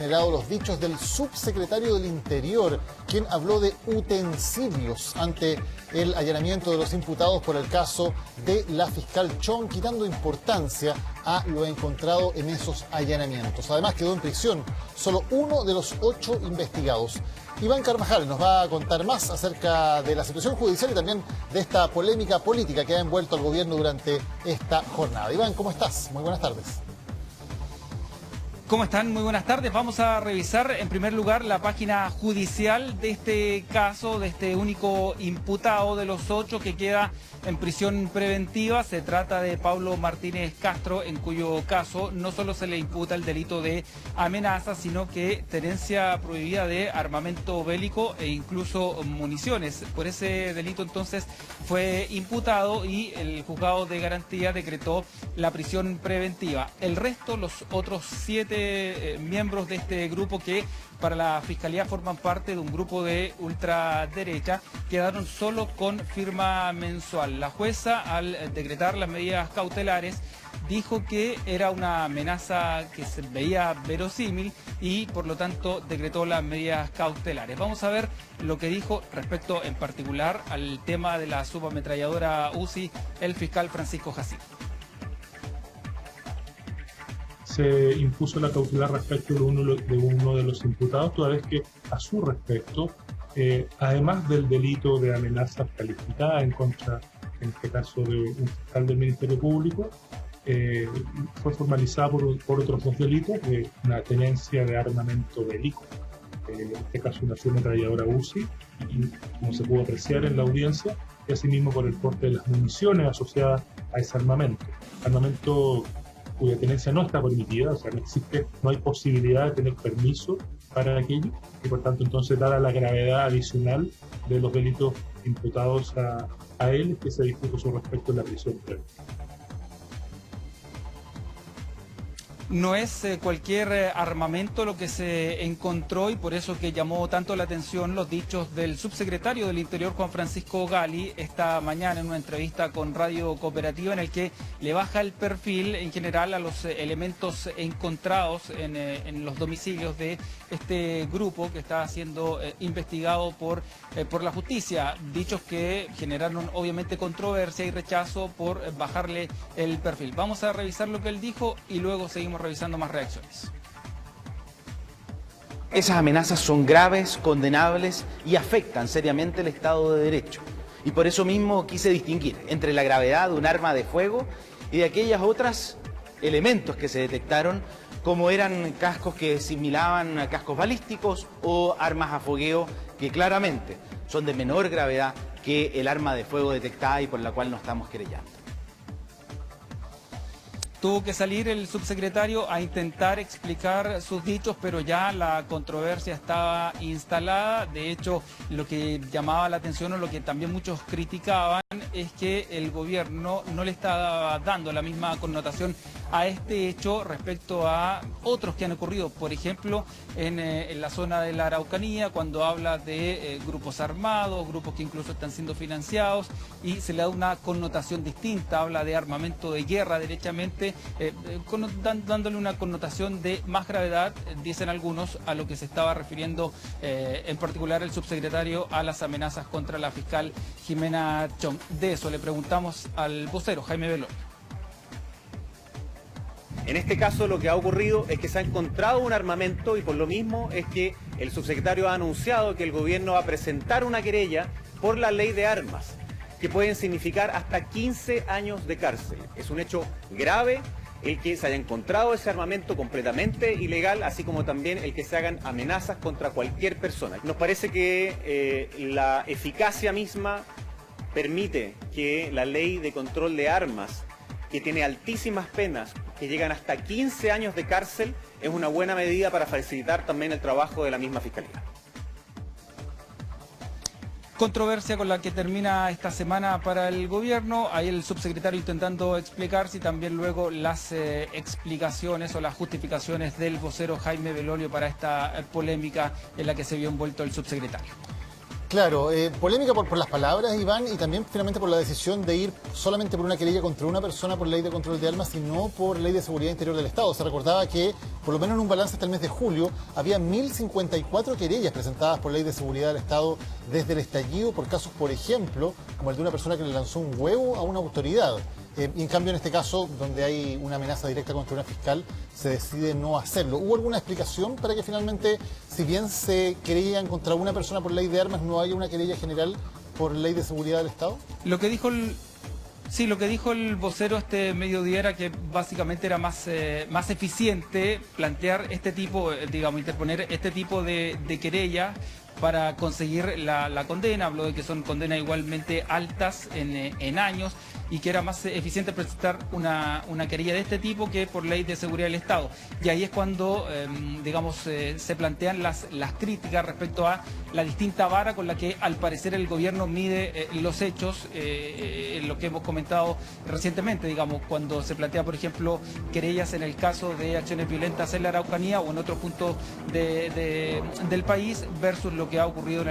generado los dichos del subsecretario del Interior, quien habló de utensilios ante el allanamiento de los imputados por el caso de la fiscal Chong, quitando importancia a lo encontrado en esos allanamientos. Además, quedó en prisión solo uno de los 8 investigados. Iván Carvajal nos va a contar más acerca de la situación judicial y también de esta polémica política que ha envuelto al gobierno durante esta jornada. Iván, ¿cómo estás? Muy buenas tardes. ¿Cómo están? Muy buenas tardes. Vamos a revisar en primer lugar la página judicial de este caso, de este único imputado de los 8 que queda en prisión preventiva. Se trata de Pablo Martínez Castro, en cuyo caso no solo se le imputa el delito de amenaza, sino que tenencia prohibida de armamento bélico e incluso municiones. Por ese delito entonces fue imputado y el juzgado de garantía decretó la prisión preventiva. El resto, los otros 7 miembros de este grupo que para la Fiscalía forman parte de un grupo de ultraderecha, quedaron solo con firma mensual. La jueza, al decretar las medidas cautelares, dijo que era una amenaza que se veía verosímil y por lo tanto decretó las medidas cautelares. Vamos a ver lo que dijo respecto en particular al tema de la subametralladora UCI el fiscal Francisco Jacinto. Se impuso la cautelar respecto de uno de los imputados, toda vez que a su respecto, además del delito de amenaza calificada en contra, en este caso, de un fiscal del Ministerio Público, fue formalizada por otros 2 delitos de una tenencia de armamento bélico, en este caso una subametralladora UCI, y como se pudo apreciar en la audiencia, y asimismo por el porte de las municiones asociadas a ese armamento cuya tenencia no está permitida, o sea, no hay posibilidad de tener permiso para aquello, y por tanto entonces, dada la gravedad adicional de los delitos imputados a él, es que se dispuso su respecto en la prisión preventiva. No es cualquier armamento lo que se encontró y por eso que llamó tanto la atención los dichos del subsecretario del Interior, Juan Francisco Gali, esta mañana en una entrevista con Radio Cooperativa, en el que le baja el perfil en general a los elementos encontrados en los domicilios de este grupo que está siendo investigado por la justicia. Dichos que generaron obviamente controversia y rechazo por bajarle el perfil. Vamos a revisar lo que él dijo y luego seguimos revisando más reacciones. Esas amenazas son graves, condenables y afectan seriamente el Estado de Derecho. Y por eso mismo quise distinguir entre la gravedad de un arma de fuego y de aquellas otras elementos que se detectaron, como eran cascos que similaban a cascos balísticos o armas a fogueo que claramente son de menor gravedad que el arma de fuego detectada y por la cual nos estamos querellando. Tuvo que salir el subsecretario a intentar explicar sus dichos, pero ya la controversia estaba instalada. De hecho, lo que llamaba la atención o lo que también muchos criticaban es que el gobierno no le estaba dando la misma connotación a este hecho respecto a otros que han ocurrido, por ejemplo, en la zona de la Araucanía, cuando habla de grupos armados, grupos que incluso están siendo financiados, y se le da una connotación distinta, habla de armamento de guerra derechamente, dándole una connotación de más gravedad, dicen algunos, a lo que se estaba refiriendo en particular el subsecretario a las amenazas contra la fiscal Jimena Chong. De eso le preguntamos al vocero Jaime Belolio. En este caso lo que ha ocurrido es que se ha encontrado un armamento y por lo mismo es que el subsecretario ha anunciado que el gobierno va a presentar una querella por la ley de armas, que pueden significar hasta 15 años de cárcel. Es un hecho grave el que se haya encontrado ese armamento completamente ilegal, así como también el que se hagan amenazas contra cualquier persona. Nos parece que la eficacia misma permite que la ley de control de armas, que tiene altísimas penas, que llegan hasta 15 años de cárcel, es una buena medida para facilitar también el trabajo de la misma Fiscalía. Controversia con la que termina esta semana para el gobierno. Ahí el subsecretario intentando explicarse y también luego las explicaciones o las justificaciones del vocero Jaime Belolio para esta polémica en la que se vio envuelto el subsecretario. Claro, polémica por las palabras, Iván, y también finalmente por la decisión de ir solamente por una querella contra una persona por ley de control de armas y no por ley de seguridad interior del Estado. Se recordaba que, por lo menos en un balance hasta el mes de julio, había 1.054 querellas presentadas por ley de seguridad del Estado desde el estallido por casos, por ejemplo, como el de una persona que le lanzó un huevo a una autoridad. Y en cambio, en este caso, donde hay una amenaza directa contra una fiscal, se decide no hacerlo. ¿Hubo alguna explicación para que finalmente, si bien se querellan contra una persona por ley de armas, no haya una querella general por ley de seguridad del Estado? Lo que dijo el vocero este mediodía era que básicamente era más eficiente plantear este tipo, interponer este tipo de querellas para conseguir la condena. Habló de que son condenas igualmente altas en años y que era más eficiente presentar una querella de este tipo que por ley de seguridad del Estado. Y ahí es cuando, se plantean las críticas respecto a la distinta vara con la que al parecer el gobierno mide los hechos, lo que hemos comentado recientemente, cuando se plantea, por ejemplo, querellas en el caso de acciones violentas en la Araucanía o en otros puntos del país versus lo que ha ocurrido en el